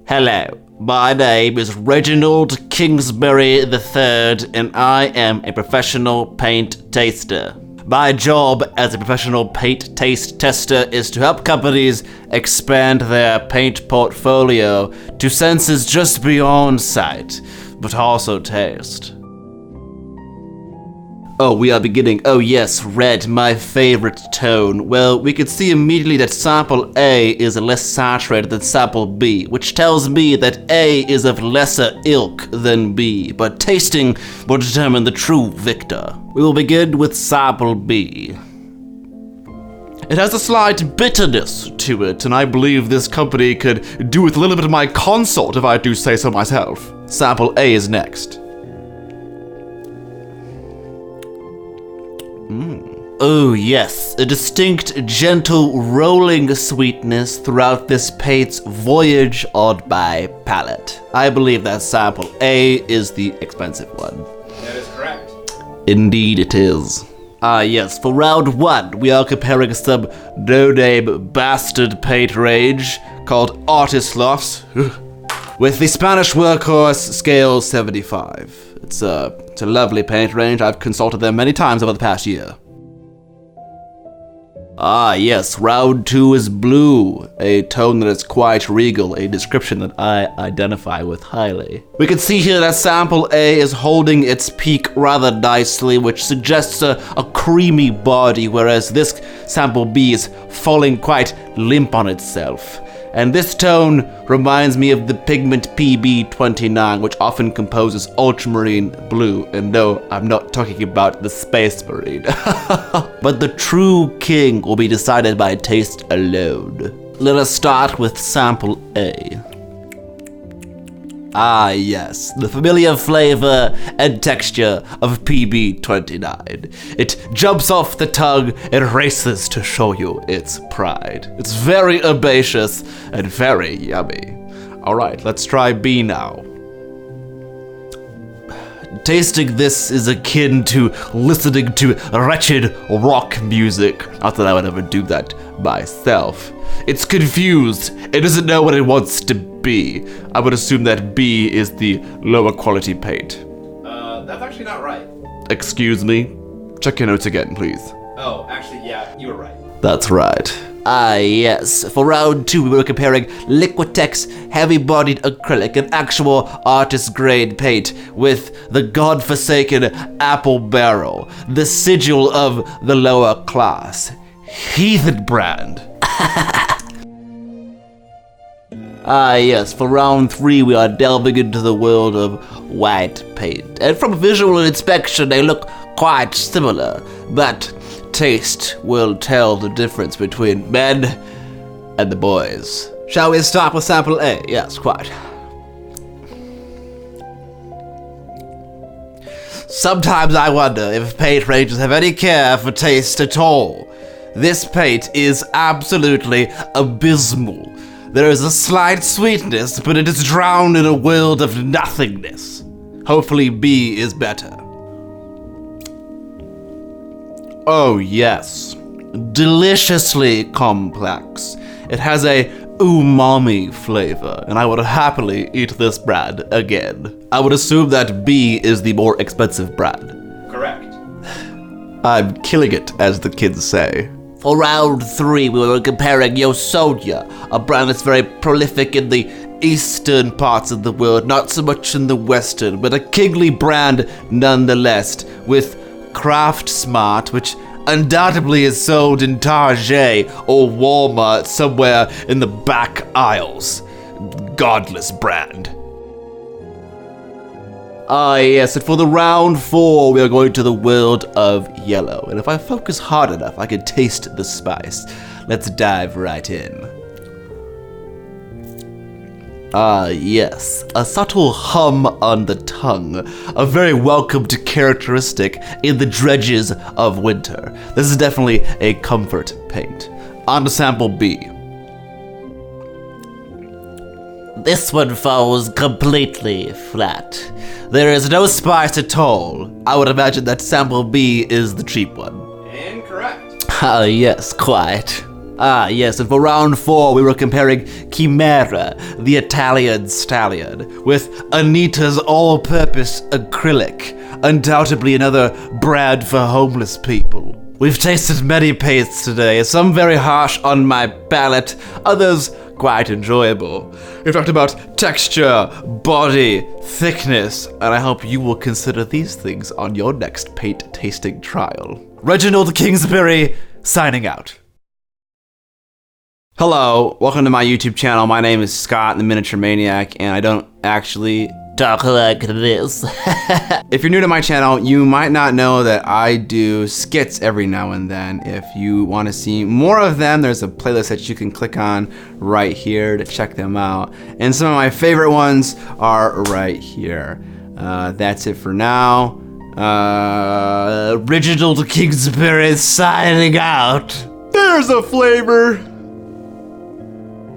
Hello, my name is Reginald Kingsbury III, and I am a professional paint taster. My job as a professional paint taste tester is to help companies expand their paint portfolio to senses just beyond sight, but also taste. Oh, we are beginning. Oh yes, red, my favorite tone. Well, we can see immediately that sample A is less saturated than sample B, which tells me that A is of lesser ilk than B, but tasting will determine the true victor. We will begin with sample B. It has a slight bitterness to it, and I believe this company could do with a little bit of my consort if I do say so myself. Sample A is next. Oh yes, a distinct, gentle, rolling sweetness throughout this paint's voyage on my palate. I believe that sample A is the expensive one. That is correct. Indeed it is. Yes, for round one, we are comparing some no-name bastard paint range called Artist Lofts with the Spanish workhorse scale 75. It's a lovely paint range. I've consulted them many times over the past year. Yes, round two is blue, a tone that is quite regal, a description that I identify with highly. We can see here that sample A is holding its peak rather nicely, which suggests a creamy body, whereas this sample B is falling quite limp on itself. And this tone reminds me of the pigment PB29, which often composes ultramarine blue. And no, I'm not talking about the space marine. But the true king will be decided by taste alone. Let us start with sample A. Yes, the familiar flavor and texture of PB29. It jumps off the tongue and races to show you its pride. It's very herbaceous and very yummy. Alright, let's try B now. Tasting this is akin to listening to wretched rock music. Not that I would ever do that myself. It's confused. It doesn't know what it wants to be. I would assume that B is the lower quality paint. That's actually not right. Excuse me? Check your notes again, please. Oh, actually, yeah, you were right. That's right. Yes. For round two, we were comparing Liquitex heavy-bodied acrylic, an actual artist-grade paint, with the godforsaken Apple Barrel, the sigil of the lower class. Heathen brand. Yes, for round three, we are delving into the world of white paint. And from visual inspection, they look quite similar, but taste will tell the difference between men and the boys. Shall we start with sample A? Yes, quite. Sometimes I wonder if paint ranges have any care for taste at all. This paint is absolutely abysmal. There is a slight sweetness, but it is drowned in a world of nothingness. Hopefully B is better. Oh yes, deliciously complex. It has a umami flavor, and I would happily eat this brand again. I would assume that B is the more expensive brand. Correct. I'm killing it, as the kids say. For round three, we were comparing Yosonia, a brand that's very prolific in the eastern parts of the world, not so much in the western, but a kingly brand nonetheless, with Craft Smart, which undoubtedly is sold in Target or Walmart somewhere in the back aisles. Godless brand. Yes, and for the round four, we are going to the world of yellow. And if I focus hard enough, I can taste the spice. Let's dive right in. Yes, a subtle hum on the tongue, a very welcomed characteristic in the dredges of winter. This is definitely a comfort paint. On to sample B. This one falls completely flat. There is no spice at all. I would imagine that sample B is the cheap one. Incorrect. Yes, quite. Ah, yes, and for round 4, we were comparing Chimera, the Italian stallion, with Anita's all-purpose acrylic, undoubtedly another brand for homeless people. We've tasted many paints today, some very harsh on my palate, others quite enjoyable. We've talked about texture, body, thickness, and I hope you will consider these things on your next paint tasting trial. Reginald Kingsbury, signing out. Hello, welcome to my YouTube channel. My name is Scott, the Miniature Maniac, and I don't actually talk like this. If you're new to my channel, you might not know that I do skits every now and then. If you want to see more of them, there's a playlist that you can click on right here to check them out. And some of my favorite ones are right here. That's it for now. Reginald Kingsbury signing out. There's a flavor.